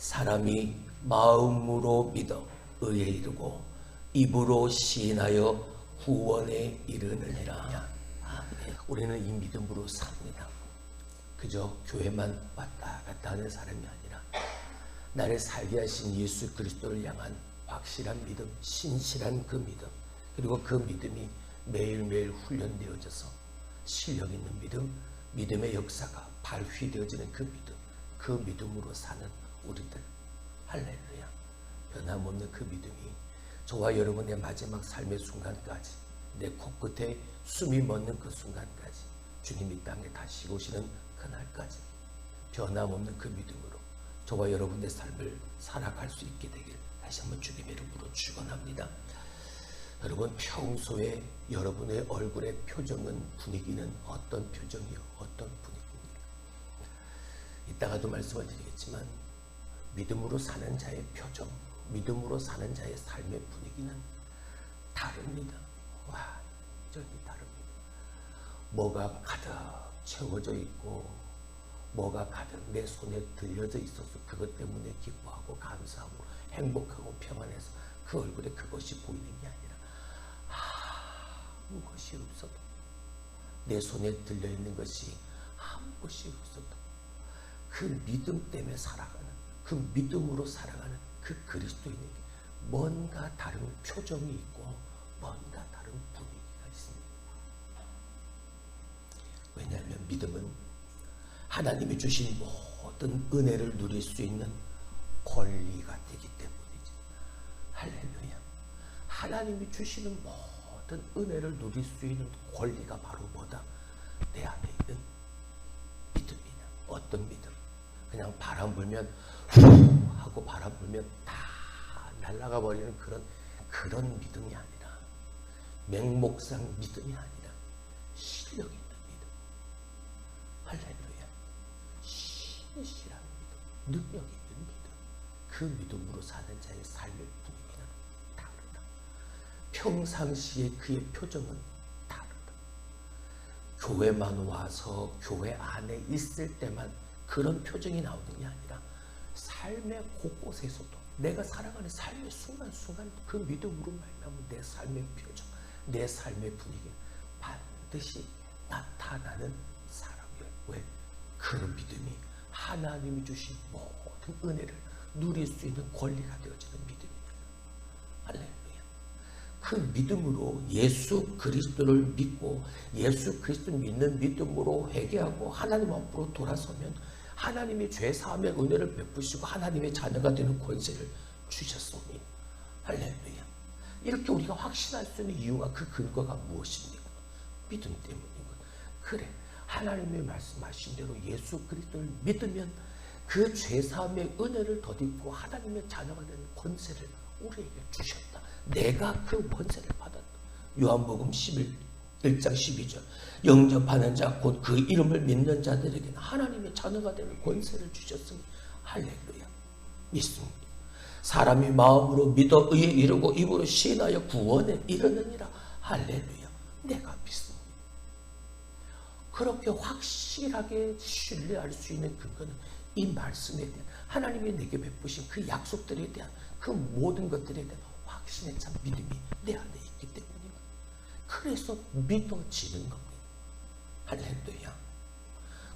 사람이 마음으로 믿어 의에 이르고 입으로 시인하여 구원에 이르느니라. 우리는 이 믿음으로 삽니다. 그저 교회만 왔다 갔다 하는 사람이 아니라 나를 살게 하신 예수 그리스도를 향한 확실한 믿음, 신실한 그 믿음, 그리고 그 믿음이 매일매일 훈련되어져서 실력 있는 믿음, 믿음의 역사가 발휘되어지는 그 믿음, 그 믿음으로 사는 우리들. 할렐루야. 변함없는 그 믿음이 저와 여러분의 마지막 삶의 순간까지, 내 코끝에 숨이 멎는 그 순간까지, 주님이 땅에 다시 오시는 그날까지 변함없는 그 믿음으로 저와 여러분의 삶을 살아갈 수 있게 되길 다시 한번 주님의 이름으로 축원합니다. 여러분, 평소에 여러분의 얼굴의 표정은, 분위기는 어떤 표정이요? 어떤 분위기입니까? 이따가도 말씀을 드리겠지만 믿음으로 사는 자의 표정, 믿음으로 사는 자의 삶의 분위기는 다릅니다. 완전히 다릅니다. 뭐가 가득 채워져 있고 뭐가 가득 내 손에 들려져 있어서 그것 때문에 기뻐하고 감사하고 행복하고 평안해서 그 얼굴에 그것이 보이는 게 아니라 아무것이 없어도, 내 손에 들려있는 것이 아무것이 없어도 그 믿음 때문에 살아가는, 그 믿음으로 살아가는 그 그리스도인에게 뭔가 다른 표정이 있고 뭔가 다른 분위기가 있습니다. 왜냐하면 믿음은 하나님이 주신 모든 은혜를 누릴 수 있는 권리가 되기 때문이지. 할렐루야. 하나님이 주시는 모든 은혜를 누릴 수 있는 권리가 바로 뭐다? 내 안에 있는 믿음이다. 어떤 믿음? 그냥 바람 불면 후 하고 바람 불면 다 날아가 버리는 그런 믿음이 아니라, 맹목상 믿음이 아니라 실력 있는 믿음. 할렐루야. 신실한 믿음, 능력 있는 믿음. 그 믿음으로 사는 자의 삶의 분위기는 다르다. 평상시에 그의 표정은 다르다. 교회만 와서 교회 안에 있을 때만 그런 표정이 나오는 게 아니라 삶의 곳곳에서도, 내가 살아가는 삶의 순간순간 그 믿음으로 말미암아 내 삶의 표정, 내 삶의 분위기는 반드시 나타나는 사람이에요. 왜? 그 믿음이 하나님이 주신 모든 은혜를 누릴 수 있는 권리가 되어지는 믿음이에요. 할렐루야. 그 믿음으로 예수 그리스도를 믿고 예수 그리스도를 믿는 믿음으로 회개하고 하나님 앞으로 돌아서면 하나님이 죄 사함의 은혜를 베푸시고 하나님의 자녀가 되는 권세를 주셨습니다. 할렐루야. 이렇게 우리가 확신할 수 있는 이유가, 그 근거가 무엇입니까? 믿음 때문인 것. 그래, 하나님이 말씀하신 대로 예수 그리스도를 믿으면 그 죄 사함의 은혜를 덧입고 하나님의 자녀가 되는 권세를 우리에게 주셨다. 내가 그 권세를 받았다. 요한복음 1장 12절. 영접하는 자 곧 그 이름을 믿는 자들에게는 하나님의 자녀가 되는 권세를 주셨으니 할렐루야. 믿습니다. 사람이 마음으로 믿어 의에 이르고 입으로 시인하여 구원에 이르느니라. 할렐루야. 내가 믿습니다. 그렇게 확실하게 신뢰할 수 있는 근거는 이 말씀에 대한, 하나님이 내게 베푸신 그 약속들에 대한, 그 모든 것들에 대한 확신에 찬 믿음이 내 안에 있기 때문입니다. 그래서 믿어지는 겁니다. 할렐루야.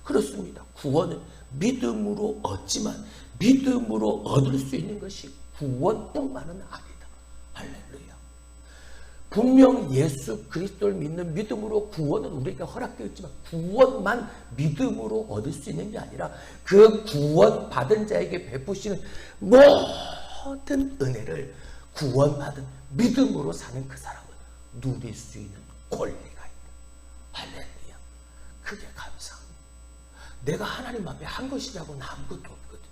그렇습니다. 구원은 믿음으로 얻지만 믿음으로 얻을 수 있는 것이 구원뿐만은 아니다. 할렐루야. 분명 예수 그리스도를 믿는 믿음으로 구원은 우리에게 허락되어 있지만 구원만 믿음으로 얻을 수 있는 게 아니라 그 구원 받은 자에게 베푸시는 모든 은혜를 구원받은 믿음으로 사는 그 사람은 누릴 수 있는 권리가 있다. 할렐루야. 그게 감사합니다. 내가 하나님 앞에 한 것이라고는 아무것도 없거든.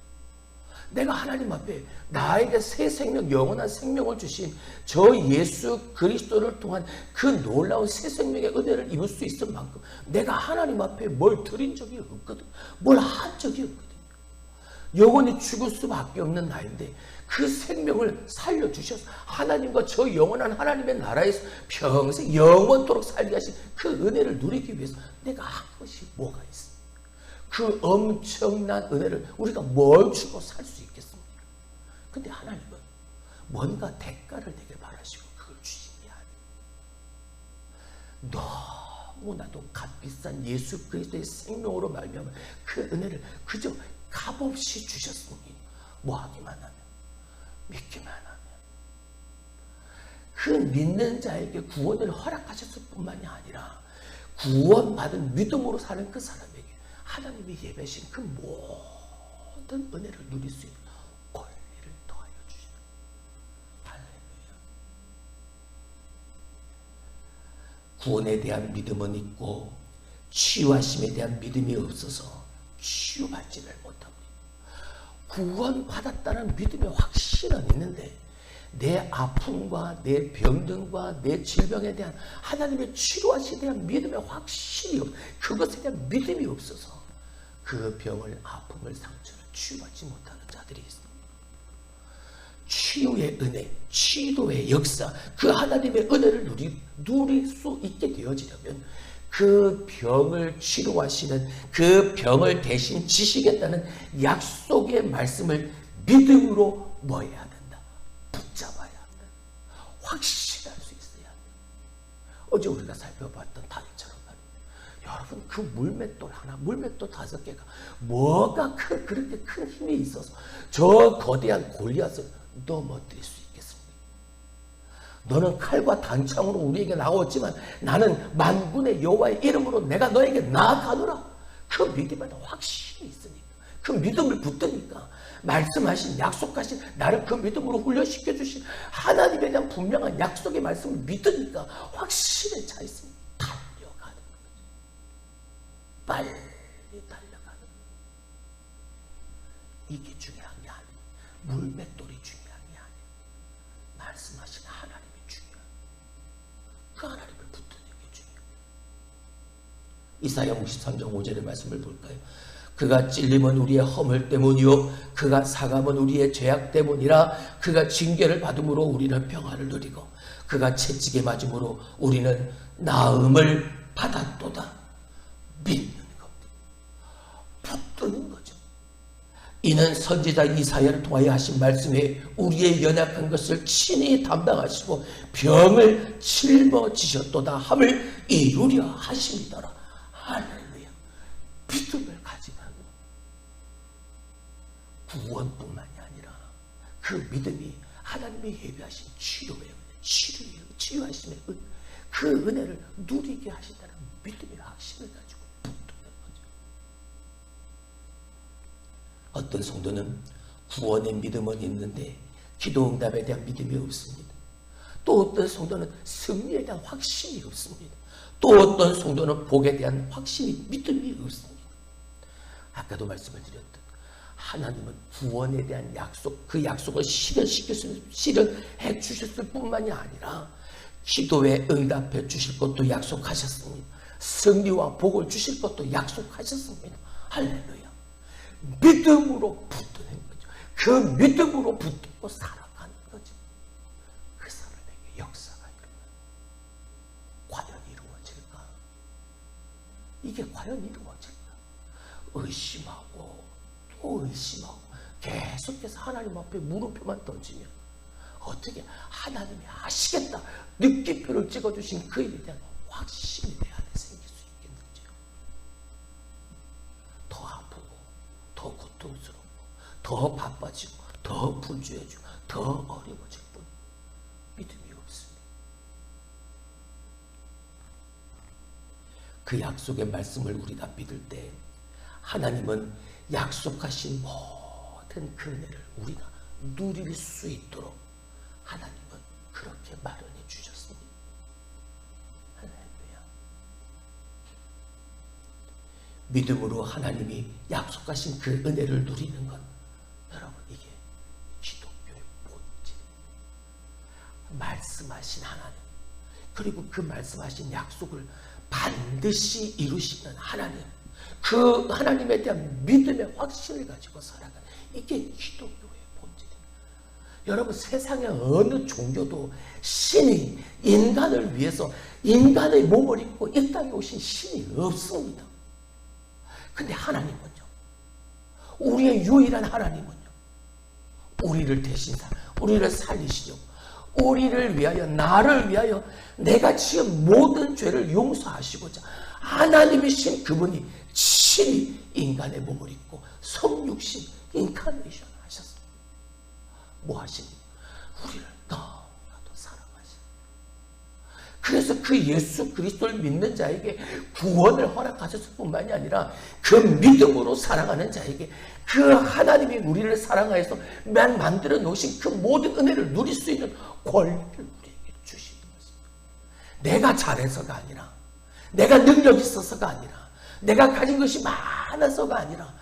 내가 하나님 앞에 나에게 새 생명, 영원한 생명을 주신 저 예수 그리스도를 통한 그 놀라운 새 생명의 은혜를 입을 수 있을 만큼 내가 하나님 앞에 뭘 드린 적이 없거든. 뭘 한 적이 없거든. 영원히 죽을 수밖에 없는 나인데 그 생명을 살려주셔서 하나님과 저 영원한 하나님의 나라에서 평생 영원토록 살게 하신 그 은혜를 누리기 위해서 내가 한 것이 뭐가 있습니까? 그 엄청난 은혜를 우리가 뭘 주고 살 수 있겠습니까? 근데 하나님은 뭔가 대가를 내게 바라시고 그걸 주신 게 아니에요. 너무나도 값비싼 예수 그리스도의 생명으로 말미암아 그 은혜를 그저 값없이 주셨으니 뭐 하기만 하면, 믿기만 하면, 그 믿는 자에게 구원을 허락하셨을 뿐만이 아니라 구원받은 믿음으로 사는 그 사람에게 하나님이 예배하신 그 모든 은혜를 누릴 수 있는 권리를 더하여 주시는. 할렐루야. 구원에 대한 믿음은 있고 치유하심에 대한 믿음이 없어서 치유받지를 못합니다. 구원받았다는 믿음의 확신은 있는데 내 아픔과 내 병든과 내 질병에 대한 하나님의 치료하심에 대한 믿음의 확신이 그것에 대한 믿음이 없어서 그 병을, 아픔을, 상처를 치유받지 못하는 자들이 있습니다. 치유의 은혜, 치료의 역사, 그 하나님의 은혜를 누릴 수 있게 되어지려면 그 병을 치료하시는, 그 병을 대신 지시겠다는 약속의 말씀을 믿음으로 뭐 해야 된다? 붙잡아야 한다. 확신할 수 있어야 한다. 어제 우리가 살펴봤던 다윗처럼 말입니다. 여러분, 그 물맷돌 하나, 물맷돌 5개가 뭐가 그렇게 큰 힘이 있어서 저 거대한 골리앗을 넘어뜨릴 수 있겠습니까? 너는 칼과 단창으로 우리에게 나왔지만 나는 만군의 여호와의 이름으로 내가 너에게 나아가노라. 그 믿음에 확신이 있으니까, 그 믿음을 붙드니까 말씀하신, 약속하신, 나를 그 믿음으로 훈련시켜 주신 하나님에 대한 분명한 약속의 말씀을 믿으니까 확신에 차 있으니까 달려가는 거죠. 빨리 달려가는 거죠. 이게 중요한 게 아니에요. 물맷돌이 중요한 게 아니에요. 말씀하신 하나님이 중요해요. 그 하나님을 붙드는 게 중요해요. 이사야 53장 5절의 말씀을 볼까요? 그가 찔림은 우리의 허물 때문이요 그가 사감은 우리의 죄악 때문이라. 그가 징계를 받음으로 우리는 평화를 누리고 그가 채찍에 맞음으로 우리는 나음을 받았도다. 믿는 겁니다. 붙드는 거죠. 이는 선지자 이사야를 통하여 하신 말씀에 우리의 연약한 것을 친히 담당하시고 병을 짊어지셨도다 함을 이루려 하심이더라. 할렐루야. 믿음을 가지는 구원뿐만이 아니라 그 믿음이 하나님이 예비하신 치유하심의 그 은혜를 누리게 하신다는 믿음의 확신을 가지고 붙드는 거죠. 어떤 성도는 구원의 믿음은 있는데 기도 응답에 대한 믿음이 없습니다. 또 어떤 성도는 승리에 대한 확신이 없습니다. 또 어떤 성도는 복에 대한 확신이, 믿음이 없습니다. 아까도 말씀을 드렸듯 하나님은 구원에 대한 약속, 그 약속을 실현해 주셨을 뿐만이 아니라 기도에 응답해 주실 것도 약속하셨습니다. 승리와 복을 주실 것도 약속하셨습니다. 할렐루야. 믿음으로 붙드는 거죠. 그 믿음으로 붙들고 살아가는 거죠. 그 사람에게 역사가 과연 이루어질까? 이게 과연 이루어질까? 의심하고 또 의심하고 계속해서 하나님 앞에 물음표만 던지면 어떻게 하나님이 하시겠다 느낌표를 찍어주신 그 일에 대한 확신이 내 안에 생길 수 있겠는지. 더 아프고 더 고통스럽고 더 바빠지고 더 분주해지고 더 어려워질 뿐 믿음이 없습니다. 그 약속의 말씀을 우리가 믿을 때 하나님은 약속하신 모든 그 은혜를 우리가 누릴 수 있도록 하나님은 그렇게 마련해 주셨습니다. 할렐루야. 믿음으로 하나님이 약속하신 그 은혜를 누리는 것, 여러분, 이게 기독교의 본질. 말씀하신 하나님, 그리고 그 말씀하신 약속을 반드시 이루시는 하나님, 그 하나님에 대한 믿음의 확신을 가지고 살아가는, 이게 기독교의 본질입니다. 여러분, 세상의 어느 종교도 신이 인간을 위해서 인간의 몸을 입고 이 땅에 오신 신이 없습니다. 근데 하나님은요, 우리의 유일한 하나님은요, 우리를 대신사, 우리를 살리시려고, 우리를 위하여, 나를 위하여 내가 지은 모든 죄를 용서하시고자 하나님이신 그분이 친히 인간의 몸을 입고 성육신 인카네이션 하셨습니다. 뭐 하시니? 우리를 너무나도 사랑하시니. 그래서 그 예수 그리스도를 믿는 자에게 구원을 허락하셨을 뿐만이 아니라 그 믿음으로 살아가는 자에게 그 하나님이 우리를 사랑하여서 만들어 놓으신 그 모든 은혜를 누릴 수 있는 권리를 우리에게 주시는 것입니다. 내가 잘해서가 아니라, 내가 능력이 있어서가 아니라, 내가 가진 것이 많아서가 아니라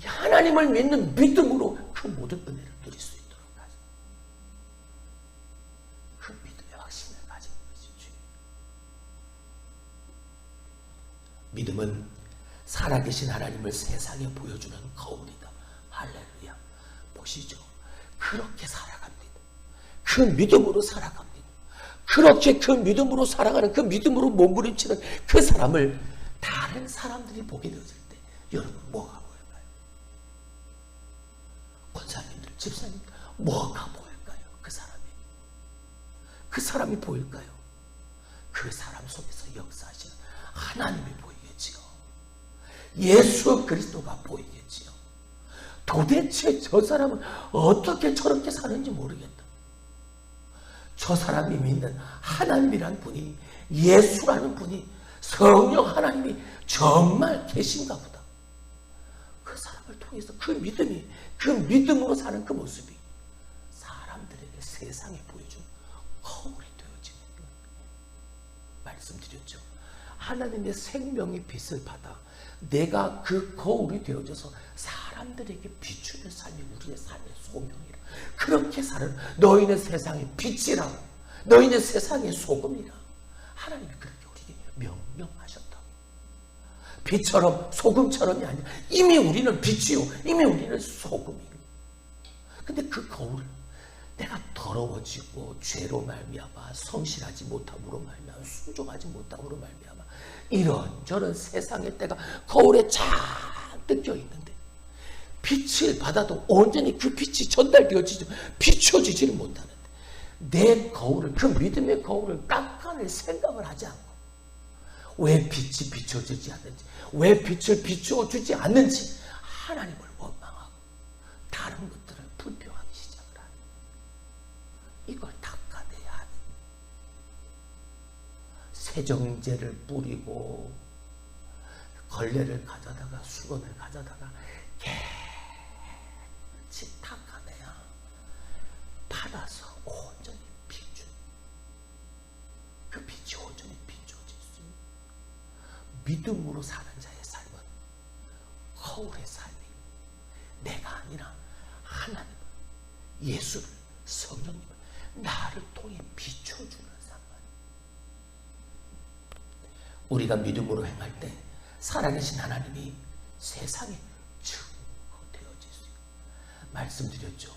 하나님을 믿는 믿음으로 그 모든 은혜를 누릴 수 있도록 하십니다. 그 믿음의 확신을 가진 것이죠. 믿음은 살아계신 하나님을 세상에 보여주는 거울이다. 할렐루야. 보시죠. 그렇게 살아갑니다. 그 믿음으로 살아갑니다. 그렇게 그 믿음으로 살아가는, 그 믿음으로 몸부림치는 그 사람을 다른 사람들이 보게 되어질 때 여러분 뭐가 보일까요? 권사님들, 집사님들 뭐가 보일까요? 그 사람이 보일까요? 그 사람 속에서 역사하시는 하나님이 보이겠지요. 예수 그리스도가 보이겠지요. 도대체 저 사람은 어떻게 저렇게 사는지 모르겠다. 저 사람이 믿는 하나님이란 분이, 예수라는 분이, 성령 하나님이 정말 계신가 보다. 그 사람을 통해서 그 믿음이, 그 믿음으로 사는 그 모습이 사람들에게 세상에 보여준 거울이 되어지는 거예요. 말씀드렸죠. 하나님의 생명의 빛을 받아 내가 그 거울이 되어져서 사람들에게 비추는 삶이 우리의 삶의 소명이라. 그렇게 사는 너희는 세상의 빛이라, 너희는 세상의 소금이라. 하나님이 그렇게 우리에게 명령하셨다. 빛처럼 소금처럼이 아니라 이미 우리는 빛이요, 이미 우리는 소금이요. 근데 그 거울을 내가 더러워지고 죄로 말미암아, 성실하지 못함으로 말미암아, 순종하지 못함으로 말미암아 이런저런 세상의 때가 거울에 잔뜩 껴있는데 빛을 받아도 온전히 그 빛이 전달되어지지, 비춰지지를 못하는데 내 거울을, 그 믿음의 거울을 깎아낼 생각을 하지 않고 왜 빛이 비춰지지 않는지, 왜 빛을 비춰주지 않는지 하나님을 원망하고 다른 것들을 불평하기 시작을 하는, 이걸 닦아내야 하는, 세정제를 뿌리고 걸레를 가져다가 수건을 가져다가 깨끗이 닦아내야 받아서 온전히 비춘, 그 빛이 온전히 비춰질 수 있는 믿음으로 사는 자의 삶은 거울의 삶이 내가 아니라 하나님을, 예수를, 성령님을 나를 통해 비춰주는 삶. 우리가 믿음으로 행할 때 살아계신 하나님이 세상에 증거되어질 수 있고, 말씀드렸죠.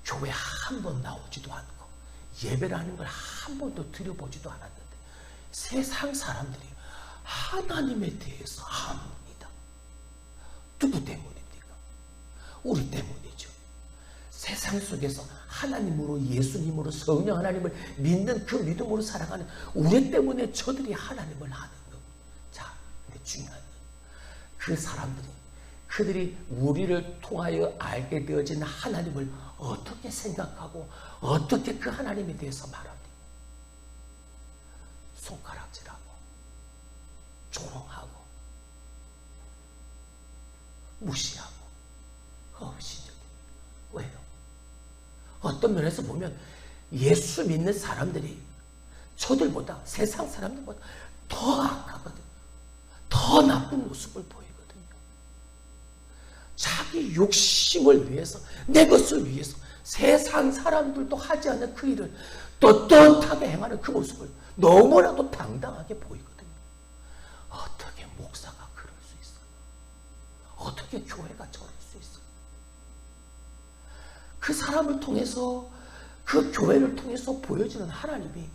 교회 한 번 나오지도 않고 예배라는 걸 한 번도 드려보지도 않았는데 세상 사람들이 하나님에 대해서 압니다. 누구 때문입니까? 우리 때문이죠. 세상 속에서 하나님으로, 예수님으로, 성령 하나님을 믿는 그 믿음으로 살아가는 우리 때문에 저들이 하나님을 아는 겁니다. 자, 근데 중요한 건 그 사람들이, 그들이 우리를 통하여 알게 되어진 하나님을 어떻게 생각하고 어떻게 그 하나님에 대해서 말합니까? 손가락질하고 조롱하고 무시하고 없이죠. 왜요? 어떤 면에서 보면 예수 믿는 사람들이 저들보다, 세상 사람들보다 더 악하거든요. 더 나쁜 모습을 보이거든요. 자기 욕심을 위해서, 내 것을 위해서 세상 사람들도 하지 않는 그 일을 떳떳하게 행하는 그 모습을 너무나도 당당하게 보이거든요. 어떻게 목사가 그럴 수 있어요? 어떻게 교회가 저럴 수 있어요? 그 사람을 통해서, 그 교회를 통해서 보여지는 하나님이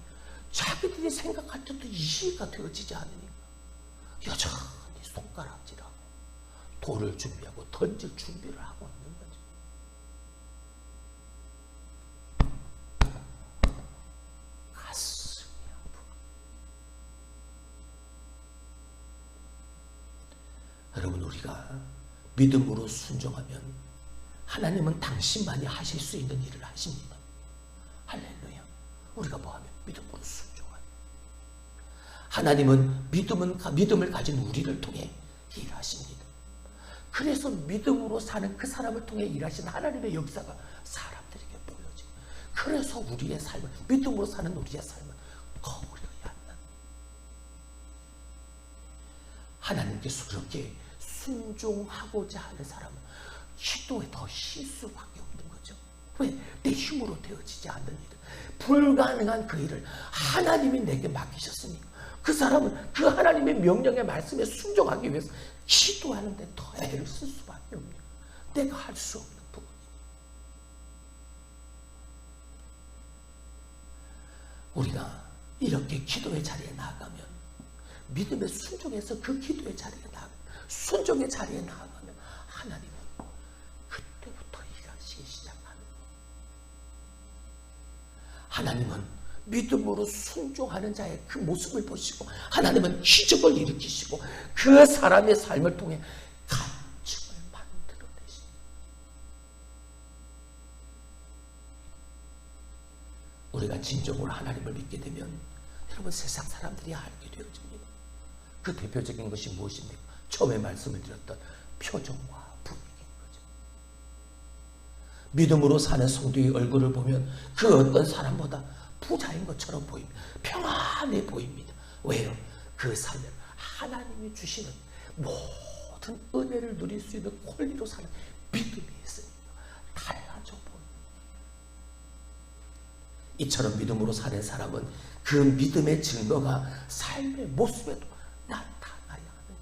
자기들이 생각할 때도 이해가 되어지지 않으니까 여전히 손가락질하고 돌을 준비하고 던질 준비를 하고 있는 거죠. 우리가 믿음으로 순종하면 하나님은 당신만이 하실 수 있는 일을 하십니다. 할렐루야. 우리가 뭐하면 믿음으로 순종하면 하나님은 믿음을 가진 우리를 통해 일하십니다. 그래서 믿음으로 사는 그 사람을 통해 일하신 하나님의 역사가 사람들에게 보여지고, 그래서 우리의 삶을, 믿음으로 사는 우리의 삶은 거부려야 한다. 하나님께서 그렇게 순종하고자 하는 사람은 기도에 더 쉴 수밖에 없는 거죠. 왜? 내 힘으로 되어지지 않는 일을, 불가능한 그 일을 하나님이 내게 맡기셨으니까 그 사람은 그 하나님의 명령의 말씀에 순종하기 위해서 기도하는데 더 애를 쓸 수밖에 없는, 내가 할 수 없는 부분입니다. 우리가 이렇게 기도의 자리에 나아가면, 믿음의 순종에서 그 기도의 자리에 나아가면, 순종의 자리에 나아가면 하나님은 그때부터 일하시기 시작하는 거예요. 하나님은 믿음으로 순종하는 자의 그 모습을 보시고 하나님은 기적을 일으키시고 그 사람의 삶을 통해 간증을 만들어내십니다. 우리가 진정으로 하나님을 믿게 되면 여러분, 세상 사람들이 알게 되어집니다. 그 대표적인 것이 무엇입니까? 처음에 말씀을 드렸던 표정과 분위기인 거죠. 믿음으로 사는 성도의 얼굴을 보면 그 어떤 사람보다 부자인 것처럼 보입니다. 평안해 보입니다. 왜요? 그 삶을 하나님이 주시는 모든 은혜를 누릴 수 있는 권리로 사는 믿음이 있으니까 달라져 보입니다. 이처럼 믿음으로 사는 사람은 그 믿음의 증거가 삶의 모습에도 나타나야 하는,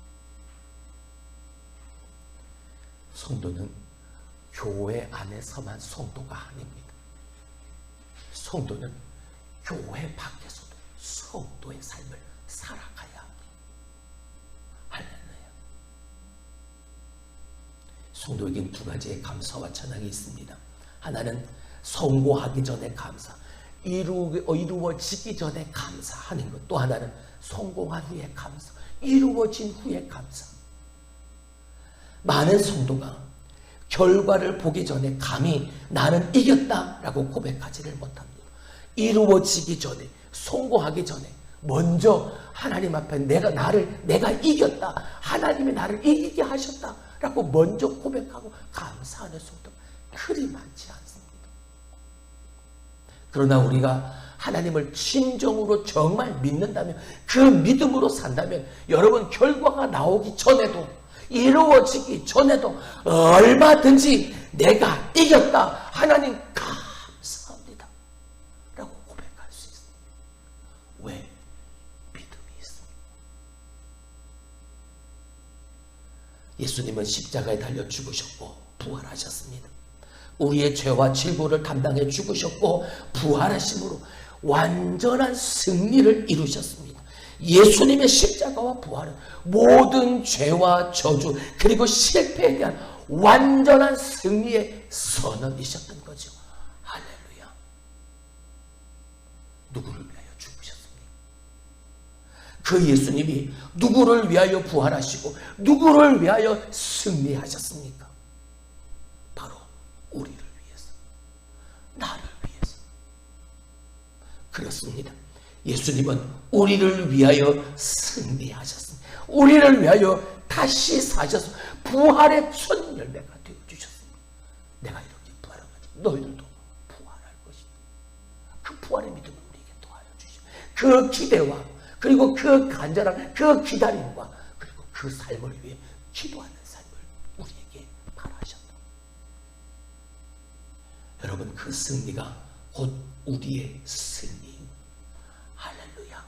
성도는 교회 안에서만 성도가 아닙니다. 성도는 교회 밖에서도 성도의 삶을 살아가야 합니다. 할렐루야. 성도에겐 두 가지의 감사와 찬양이 있습니다. 하나는 성공하기 전에 감사, 이루어지기 전에 감사하는 것. 또 하나는 성공한 후에 감사, 이루어진 후에 감사. 많은 성도가 결과를 보기 전에 감히 나는 이겼다라고 고백하지를 못합니다. 이루어지기 전에, 성공하기 전에 먼저 하나님 앞에 내가 이겼다, 하나님이 나를 이기게 하셨다라고 먼저 고백하고 감사하는 성도가 그리 많지 않습니다. 그러나 우리가 하나님을 진정으로 정말 믿는다면, 그 믿음으로 산다면, 여러분, 결과가 나오기 전에도, 이루어지기 전에도 얼마든지 내가 이겼다, 하나님 감사합니다 라고 고백할 수 있습니다. 왜? 믿음이 있습니다. 예수님은 십자가에 달려 죽으셨고 부활하셨습니다. 우리의 죄와 질고를 담당해 죽으셨고 부활하심으로 완전한 승리를 이루셨습니다. 예수님의 십자가와 부활은 모든 죄와 저주 그리고 실패에 대한 완전한 승리의 선언이셨던 거죠. 할렐루야. 누구를 위하여 죽으셨습니까? 그 예수님이 누구를 위하여 부활하시고 누구를 위하여 승리하셨습니까? 바로 우리를 위해서, 나를 위해서. 그렇습니다. 예수님은 우리를 위하여 승리하셨습니다. 우리를 위하여 다시 사셔서 부활의 첫 열매가 되어주셨습니다. 내가 이렇게 부활한 거지, 너희들도 부활할 것이다. 그 부활의 믿음을 우리에게 도와여 주시고, 그 기대와 그리고 그 간절한 그 기다림과 그리고 그 삶을 위해 기도하는 삶을 우리에게 바라셨다. 여러분, 그 승리가 곧 우리의 승리. 할렐루야.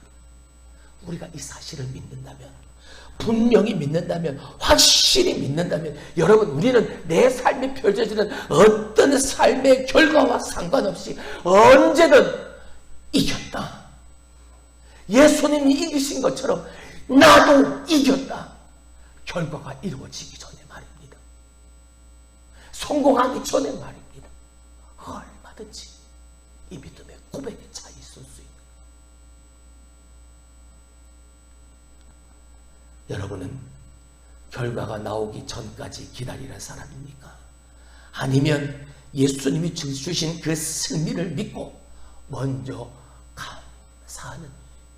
우리가 이 사실을 믿는다면, 분명히 믿는다면, 확실히 믿는다면, 여러분, 우리는 내 삶에 펼쳐지는 어떤 삶의 결과와 상관없이 언제든 이겼다. 예수님이 이기신 것처럼 나도 이겼다. 결과가 이루어지기 전에 말입니다. 성공하기 전에 말입니다. 얼마든지 이 믿음의 고백에 차 있을 수 있는. 여러분은 결과가 나오기 전까지 기다리는 사람입니까? 아니면 예수님이 주신 그 승리를 믿고 먼저 감사하는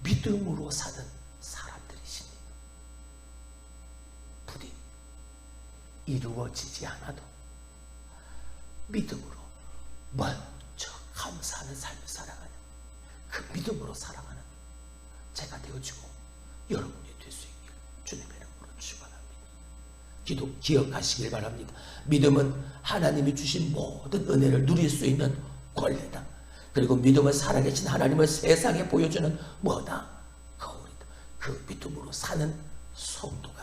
믿음으로 사는 사람들이십니까? 부디 이루어지지 않아도 믿음으로 먼저 감사하는 삶을 살아가는, 그 믿음으로 살아가는 제가 되어주고 여러분이 될 수 있기를 주님의 이름으로 축원합니다. 기억하시길 바랍니다. 믿음은 하나님이 주신 모든 은혜를 누릴 수 있는 권리다. 그리고 믿음은 살아계신 하나님을 세상에 보여주는 뭐다? 거울이다. 그 믿음으로 사는 성도가